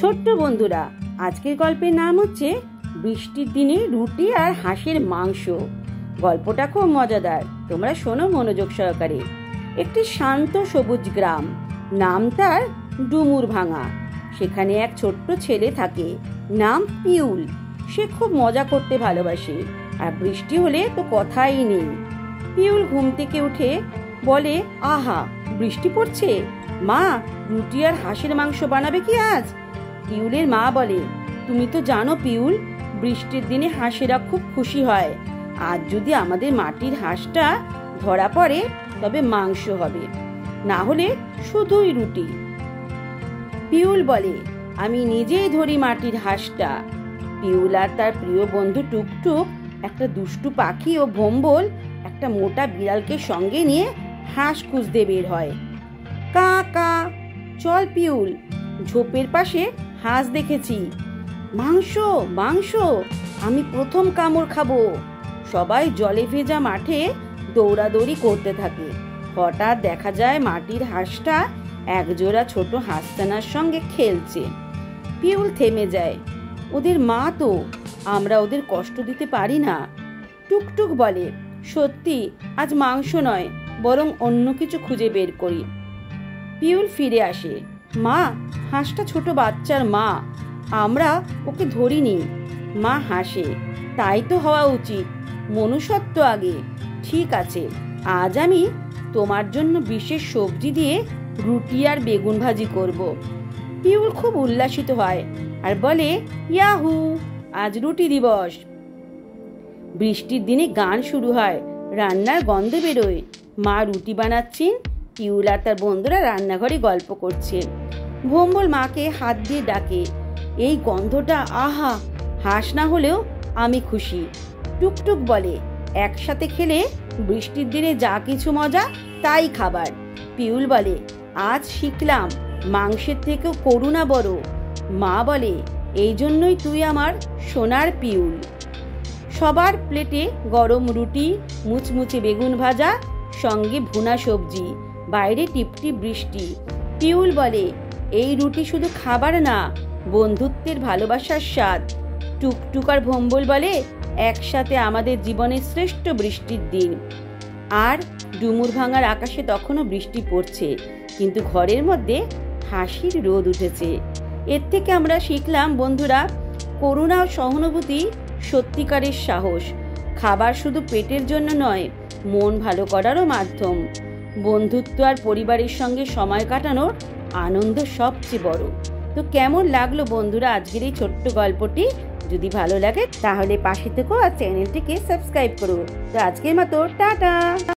ছোট্ট বন্ধুরা, আজকের গল্পের নাম হচ্ছে বৃষ্টির দিনে রুটি আর হাঁসের মাংস। গল্পটা খুব মজাদার, তোমরা শোনো মনোযোগ সহকারে। একটি শান্ত সবুজ গ্রাম, নাম তার ডুমুর ভাঙা। সেখানে এক ছোট্ট ছেলে থাকে, নাম পিউল। সে খুব মজা করতে ভালোবাসে, আর বৃষ্টি হলে তো কথাই নেই। পিউল ঘুম থেকে উঠে বলে, আহা, বৃষ্টি পড়ছে, মা রুটি আর হাঁসের মাংস বানাবে কি আজ? পিউলের মা বলে, তুমি তো জানো পিউল, বৃষ্টির দিনে হাঁসেরা খুব খুশি হয়। আজ যদি আমাদের মাটির হাঁসটা ধরা পড়ে তবে মাংস হবে, না হলে শুধুই রুটি। পিউল বলে, আমি নিজেই ধরি মাটির হাঁসটা। পিউল আর তার প্রিয় বন্ধু টুকটুক, একটা দুষ্টু পাখি ও ভোম্বল, একটা মোটা বিড়ালকে সঙ্গে নিয়ে হাঁস খুঁজতে বের হয়। কা কা, চল পিউল, ঝোপের পাশে হাঁস দেখেছি। মাংস মাংস, আমি প্রথম কামড় খাবো। সবাই জলে ভেজা মাঠে দৌড়াদৌড়ি করতে থাকে। হঠাৎ দেখা যায় মাটির হাঁসটা একজোড়া ছোট হাঁসছানার সঙ্গে খেলছে। পিউল থেমে যায়, ওদের মা তো, আমরা ওদের কষ্ট দিতে পারি না। টুকটুক বলে, সত্যি আজ মাংস নয়, বরং অন্য কিছু খুঁজে বের করি। পিউল ফিরে আসে, মা, হাঁসটা ছোট বাচ্চার মা, আমরা ওকে ধরিনি। মা হাসে, তাই তো হওয়া উচিত, মনুষ্যত্ব আগে। ঠিক আছে, আজ আমি তোমার জন্য বিশেষ সবজি দিয়ে রুটি আর বেগুন ভাজি করব। পিউল খুব উল্লাসিত হয় আর বলে, ইয়াহু, আজ রুটি দিবস। বৃষ্টির দিনে গান শুরু হয়, রান্নার গন্ধ বেরোয়। মা রুটি বানাচ্ছেন, পিউল আর তার বন্ধুরা রান্নাঘরে গল্প করছে। ভোম্বল মাকে হাত দিয়ে ডাকে, এই গন্ধটা, আহা, হাঁস না হলেও আমি খুশি। টুকটুক বলে, একসাথে খেলে বৃষ্টির দিনে যা কিছু মজা তাই খাবার। পিউল বলে, আজ শিখলাম মাংসের থেকেও করুণা বড়। মা বলে, এই জন্যই তুই আমার সোনার পিউল। সবার প্লেটে গরম রুটি, মুচমুচে বেগুন ভাজা, সঙ্গে ভুনা সবজি, বাইরে টিপটিপ বৃষ্টি। পিউল বলে, এই রুটি শুধু খাবার না, বন্ধুত্বের ভালোবাসার স্বাদ। টুকটুক আর ভোম্বল বলে, একসাথে আমাদের জীবনের শ্রেষ্ঠ বৃষ্টির দিন। আর ডুমুর ভাঙার আকাশে তখনও বৃষ্টি পড়ছে, কিন্তু ঘরের মধ্যে হাসির রোদ উঠেছে। এর থেকে আমরা শিখলাম বন্ধুরা, করুণা ও সহানুভূতি সত্যিকারের সাহস। খাবার শুধু পেটের জন্য নয়, মন ভালো করারও মাধ্যম। বন্ধুত্ব আর পরিবারের সঙ্গে সময় কাটানোর আনন্দ সবচেয়ে বড়। তো কেমন লাগলো বন্ধুরা আজকের এই ছোট্ট গল্পটি? যদি ভালো লাগে তাহলে পাশে থেকো আর চ্যানেলটিকে সাবস্ক্রাইব করো। তো আজকের মতো টাটা।